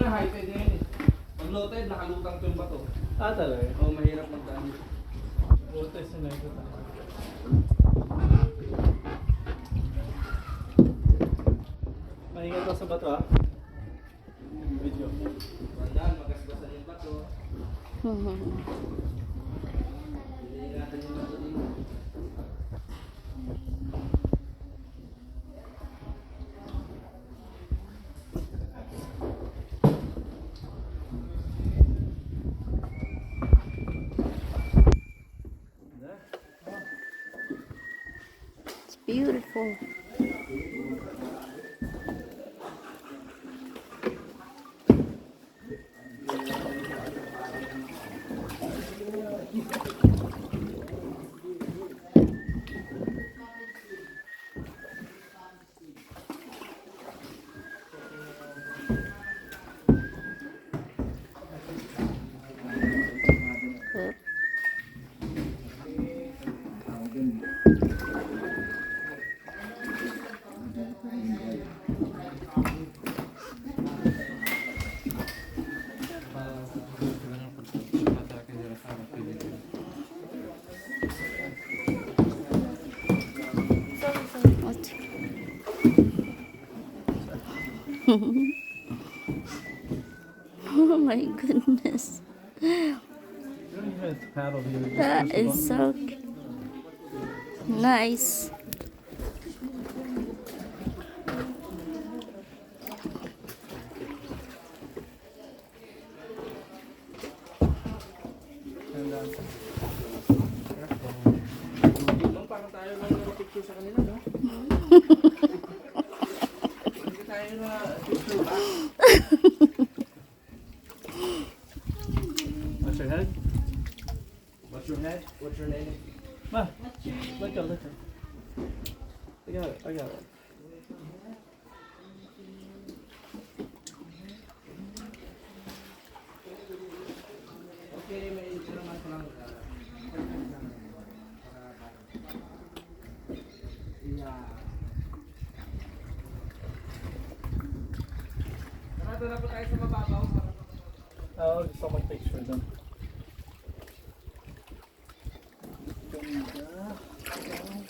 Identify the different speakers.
Speaker 1: nga, high tide na yun eh. Pag low tide, nakalutang ko yung bato.
Speaker 2: Ah, talaga?
Speaker 1: Oo, mahirap magdaan.
Speaker 2: Buto yung sinay ko talaga. Mahingat ka sa bato ah. Video.
Speaker 1: Mandaan, magasgasan yung bato. Iniingatan yung bato dito.
Speaker 3: It's beautiful. What? Oh my goodness.
Speaker 2: You don't even have to paddle here.
Speaker 3: That is so nice.
Speaker 2: And,
Speaker 1: Parang tayo lang na-picture sa kanila, no? Hindi tayo na-picture ba?
Speaker 2: what's your head?
Speaker 1: What's your head? What's your name?
Speaker 2: Ma, let go. I got it.
Speaker 1: Okay, may ito naman ko lang. Narado na po tayo sa mababaw.
Speaker 2: Oo, gusto ko mag-picture doon. Ganda.